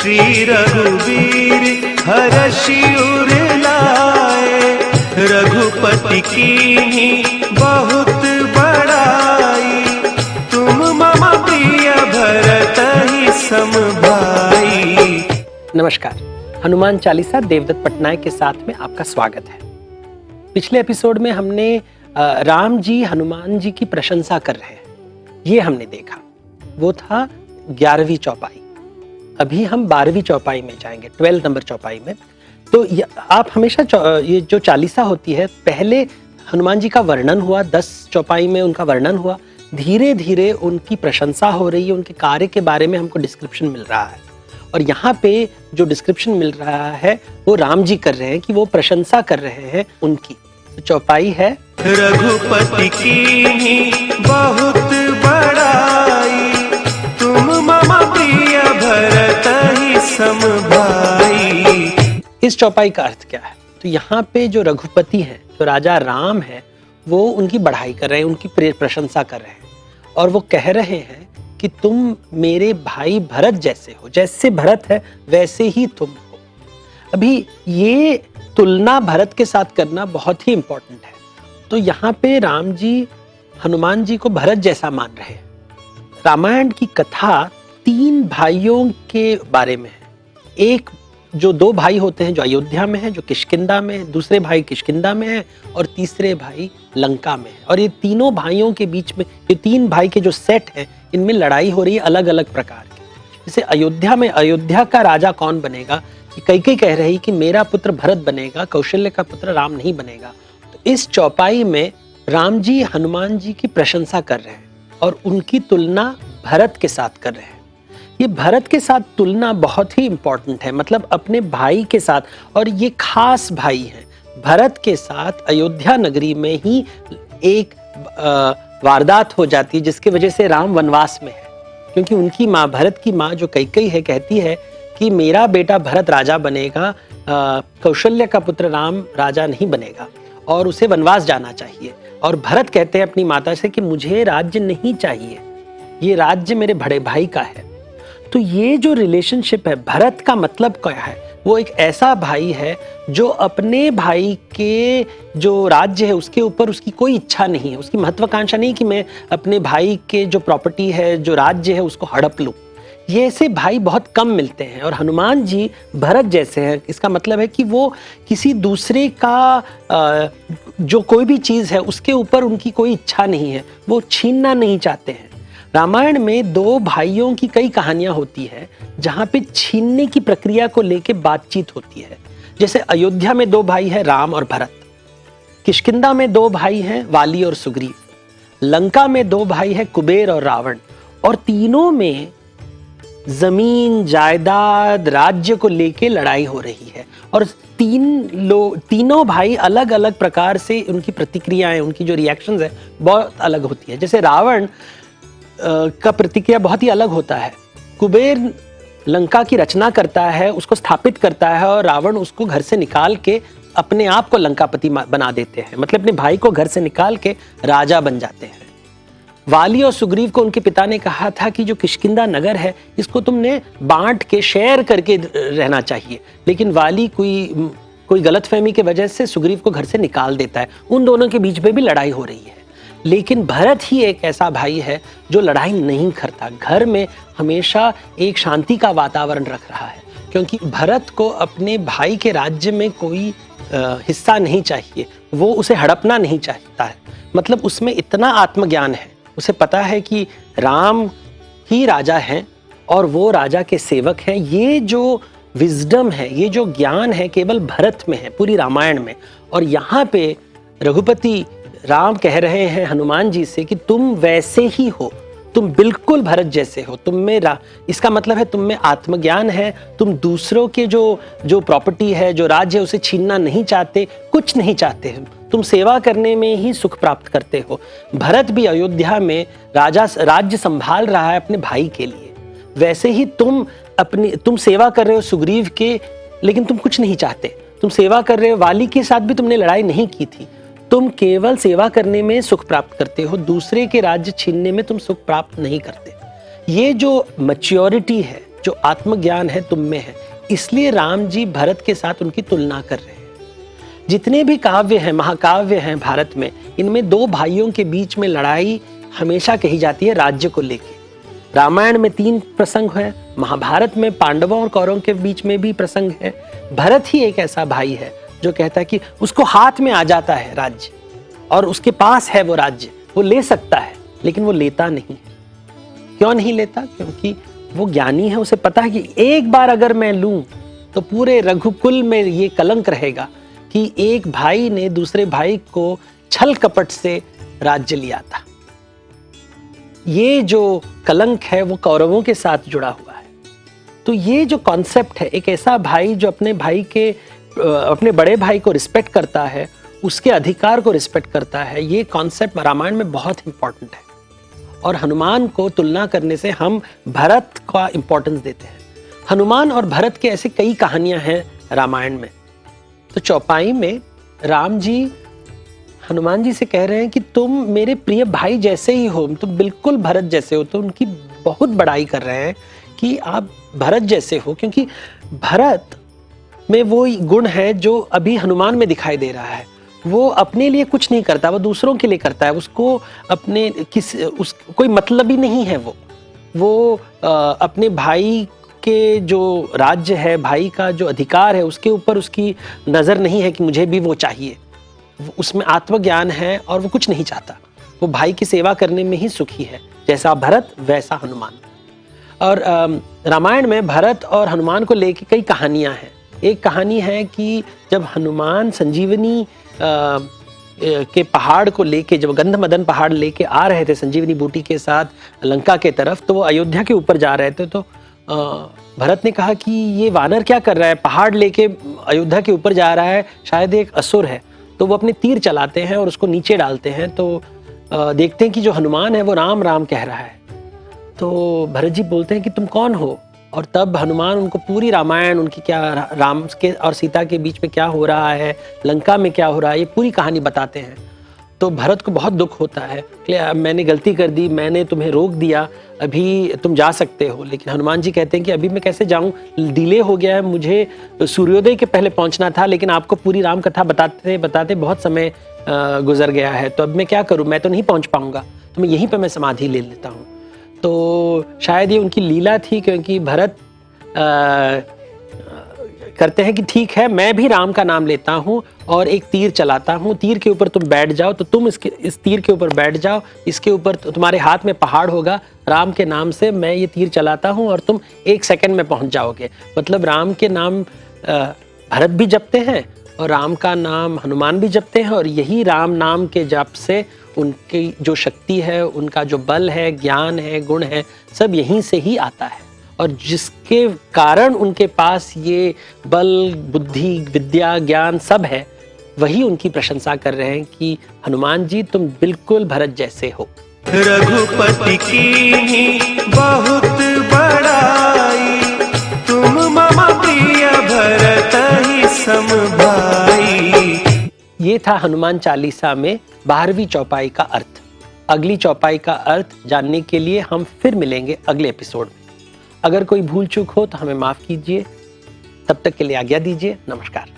श्री रघुवीर हर्षि उर लाए, रघुपति कीन्ही बहुत बड़ाई, तुम मम प्रिय भरतहि सम भाई। नमस्कार, हनुमान चालीसा देवदत्त पटनायक के साथ में आपका स्वागत है। पिछले एपिसोड में हमने राम जी हनुमान जी की प्रशंसा कर रहे हैं, ये हमने देखा। वो था 11वीं चौपाई। अभी हम 12वीं चौपाई में जाएंगे, 12 नंबर चौपाई में। तो आप हमेशा ये जो चालीसा होती है, पहले हनुमान जी का वर्णन हुआ, 10 चौपाई में उनका वर्णन हुआ, धीरे धीरे उनकी प्रशंसा हो रही है, उनके कार्य के बारे में हमको डिस्क्रिप्शन मिल रहा है। और यहाँ पे जो डिस्क्रिप्शन मिल रहा है वो राम जी कर रहे हैं कि वो प्रशंसा कर रहे हैं उनकी। तो चौपाई है, रघुपति कीन्ही बहुत बड़ाई, तुम मम प्रिय भरतहि सम भाई। इस चौपाई का अर्थ क्या है? तो यहाँ पे जो रघुपति हैं, तो राजा राम है, वो उनकी बढ़ाई कर रहे हैं, उनकी प्रशंसा कर रहे हैं। और वो कह रहे हैं कि तुम मेरे भाई भरत जैसे हो, जैसे भरत है वैसे ही तुम हो। अभी ये तुलना भरत के साथ करना बहुत ही इंपॉर्टेंट है। तो यहाँ पे राम जी हनुमान जी को भरत जैसा मान रहे हैं। रामायण की कथा 3 भाइयों के बारे में है। एक जो 2 भाई होते हैं जो अयोध्या में है, जो किष्किंधा में है, दूसरे भाई किष्किंधा में है और तीसरे भाई लंका में है। और ये तीनों भाइयों के बीच में, ये 3 भाई के जो सेट हैं, इनमें लड़ाई हो रही है अलग अलग प्रकार की। जैसे अयोध्या में अयोध्या का राजा कौन बनेगा, कैकेयी कह रही कि मेरा पुत्र भरत बनेगा, कौशल्य का पुत्र राम नहीं बनेगा। तो इस चौपाई में राम जी हनुमान जी की प्रशंसा कर रहे हैं और उनकी तुलना भरत के साथ कर रहे हैं। ये भरत के साथ तुलना बहुत ही इंपॉर्टेंट है, मतलब अपने भाई के साथ, और ये खास भाई हैं। भरत के साथ अयोध्या नगरी में ही एक वारदात हो जाती है जिसकी वजह से राम वनवास में है। क्योंकि उनकी माँ, भरत की माँ जो कैकेयी है, कहती है कि मेरा बेटा भरत राजा बनेगा, कौशल्य का पुत्र राम राजा नहीं बनेगा और उसे वनवास जाना चाहिए। और भरत कहते हैं अपनी माता से कि मुझे राज्य नहीं चाहिए, ये राज्य मेरे बड़े भाई का है। तो ये जो रिलेशनशिप है, भरत का मतलब क्या है? वो एक ऐसा भाई है जो अपने भाई के जो राज्य है उसके ऊपर उसकी कोई इच्छा नहीं है, उसकी महत्वाकांक्षा नहीं कि मैं अपने भाई के जो प्रॉपर्टी है, जो राज्य है, उसको हड़प लूं। ये ऐसे भाई बहुत कम मिलते हैं और हनुमान जी भरत जैसे हैं। इसका मतलब है कि वो किसी दूसरे का जो कोई भी चीज़ है उसके ऊपर उनकी कोई इच्छा नहीं है, वो छीनना नहीं चाहते हैं। रामायण में 2 भाइयों की कई कहानियां होती है जहां पे छीनने की प्रक्रिया को लेके बातचीत होती है। जैसे अयोध्या में 2 भाई हैं, राम और भरत। किष्किंधा में 2 भाई हैं, वाली और सुग्रीव। लंका में 2 भाई हैं, कुबेर और रावण। और तीनों में जमीन, जायदाद, राज्य को लेके लड़ाई हो रही है। और तीनों भाई अलग अलग प्रकार से उनकी प्रतिक्रियाएं, उनकी जो रिएक्शंस है बहुत अलग होती है। जैसे रावण का प्रतिक्रिया बहुत ही अलग होता है। कुबेर लंका की रचना करता है, उसको स्थापित करता है, और रावण उसको घर से निकाल के अपने आप को लंकापति बना देते हैं, मतलब अपने भाई को घर से निकाल के राजा बन जाते हैं। वाली और सुग्रीव को उनके पिता ने कहा था कि जो किष्किंधा नगर है इसको तुमने बांट के, शेयर करके रहना चाहिए, लेकिन वाली कोई गलतफहमी की वजह से सुग्रीव को घर से निकाल देता है। उन दोनों के बीच में भी लड़ाई हो रही है। लेकिन भरत ही एक ऐसा भाई है जो लड़ाई नहीं करता, घर में हमेशा एक शांति का वातावरण रख रहा है, क्योंकि भरत को अपने भाई के राज्य में कोई हिस्सा नहीं चाहिए, वो उसे हड़पना नहीं चाहता है। मतलब उसमें इतना आत्मज्ञान है, उसे पता है कि राम ही राजा हैं और वो राजा के सेवक हैं। ये जो विजडम है, ये जो ज्ञान है, केवल भरत में है पूरी रामायण में। और यहाँ पे रघुपति राम कह रहे हैं हनुमान जी से कि तुम वैसे ही हो, तुम बिल्कुल भरत जैसे हो। तुम में इसका मतलब है तुम में आत्मज्ञान है, तुम दूसरों के जो प्रॉपर्टी है, जो राज्य है, उसे छीनना नहीं चाहते, कुछ नहीं चाहते हो, तुम सेवा करने में ही सुख प्राप्त करते हो। भरत भी अयोध्या में राज्य संभाल रहा है अपने भाई के लिए, वैसे ही तुम सेवा कर रहे हो सुग्रीव के, लेकिन तुम कुछ नहीं चाहते। तुम सेवा कर रहे हो, वाली के साथ भी तुमने लड़ाई नहीं की थी, तुम केवल सेवा करने में सुख प्राप्त करते हो, दूसरे के राज्य छीनने में तुम सुख प्राप्त नहीं करते। ये जो मैच्योरिटी है, जो आत्मज्ञान है तुम में है। इसलिए राम जी भरत के साथ उनकी तुलना कर रहे हैं। जितने भी काव्य हैं, महाकाव्य हैं भारत में, इनमें दो भाइयों के बीच में लड़ाई हमेशा कही जाती है राज्य को लेके। रामायण में 3 प्रसंग है, महाभारत में पांडवों और कौरवों के बीच में भी प्रसंग है। भरत ही एक ऐसा भाई है जो कहता है कि उसको हाथ में आ जाता है राज्य और उसके पास है वो राज्य, वो ले सकता है, लेकिन वो लेता नहीं। क्यों नहीं लेता? क्योंकि वो ज्ञानी है, उसे पता है कि एक बार अगर मैं लूं तो पूरे रघुकुल में ये कलंक रहेगा कि एक भाई ने दूसरे भाई को छल कपट से राज्य लिया था। ये जो कलंक है वो कौरवों के साथ जुड़ा हुआ है। तो ये जो कॉन्सेप्ट है, एक ऐसा भाई जो अपने बड़े भाई को रिस्पेक्ट करता है, उसके अधिकार को रिस्पेक्ट करता है, ये कॉन्सेप्ट रामायण में बहुत इंपॉर्टेंट है। और हनुमान को तुलना करने से हम भरत का इंपॉर्टेंस देते हैं। हनुमान और भरत के ऐसे कई कहानियां हैं रामायण में। तो चौपाई में राम जी हनुमान जी से कह रहे हैं कि तुम मेरे प्रिय भाई जैसे ही हो, तुम बिल्कुल भरत जैसे हो। तो उनकी बहुत बड़ाई कर रहे हैं कि आप भरत जैसे हो, क्योंकि भरत में वो गुण है जो अभी हनुमान में दिखाई दे रहा है। वो अपने लिए कुछ नहीं करता, वो दूसरों के लिए करता है। उसको अपने कोई मतलब ही नहीं है। वो अपने भाई के जो राज्य है, भाई का जो अधिकार है, उसके ऊपर उसकी नजर नहीं है कि मुझे भी वो चाहिए। उसमें आत्मज्ञान है और वो कुछ नहीं चाहता। वो भाई की सेवा करने में ही सुखी है। जैसा भरत वैसा हनुमान। और रामायण में भरत और हनुमान को लेकर कई कहानियां हैं। एक कहानी है कि जब हनुमान संजीवनी के पहाड़ को लेके, जब गंधमदन पहाड़ लेके आ रहे थे संजीवनी बूटी के साथ लंका के तरफ, तो वो अयोध्या के ऊपर जा रहे थे। तो भरत ने कहा कि ये वानर क्या कर रहा है, पहाड़ लेके अयोध्या के ऊपर जा रहा है, शायद एक असुर है। तो वो अपने तीर चलाते हैं और उसको नीचे डालते हैं। तो देखते हैं कि जो हनुमान है वो राम राम कह रहा है। तो भरत जी बोलते हैं कि तुम कौन हो? और तब हनुमान उनको पूरी रामायण, उनकी क्या राम के और सीता के बीच में क्या हो रहा है, लंका में क्या हो रहा है, ये पूरी कहानी बताते हैं। तो भरत को बहुत दुख होता है कि मैंने गलती कर दी, मैंने तुम्हें रोक दिया, अभी तुम जा सकते हो। लेकिन हनुमान जी कहते हैं कि अभी मैं कैसे जाऊं, डिले हो गया है, मुझे सूर्योदय के पहले पहुंचना था, लेकिन आपको पूरी राम कथा बताते बताते बहुत समय गुजर गया है। तो अब मैं क्या करूं, मैं तो नहीं पहुंच पाऊंगा, तो मैं यहीं पर मैं समाधि ले लेता हूं। तो शायद ये उनकी लीला थी, क्योंकि भरत करते हैं कि ठीक है, मैं भी राम का नाम लेता हूं और एक तीर चलाता हूं, तीर के ऊपर तुम बैठ जाओ। तो तुम इस तीर के ऊपर बैठ जाओ, इसके ऊपर तुम्हारे हाथ में पहाड़ होगा, राम के नाम से मैं ये तीर चलाता हूं और तुम 1 सेकंड में पहुंच जाओगे। मतलब राम के नाम भरत भी जपते हैं और राम का नाम हनुमान भी जपते हैं, और यही राम नाम के जप से उनकी जो शक्ति है, उनका जो बल है, ज्ञान है, गुण है, सब यहीं से ही आता है। और जिसके कारण उनके पास ये बल, बुद्धि, विद्या, ज्ञान सब है, वही उनकी प्रशंसा कर रहे हैं कि हनुमान जी तुम बिल्कुल भरत जैसे हो। रघुपति की बहुत बड़ाई, तुम मम प्रिय भरत ही सम भाई। ये था हनुमान चालीसा में 12वीं चौपाई का अर्थ। अगली चौपाई का अर्थ जानने के लिए हम फिर मिलेंगे अगले एपिसोड में। अगर कोई भूल चूक हो तो हमें माफ कीजिए। तब तक के लिए आज्ञा दीजिए। नमस्कार।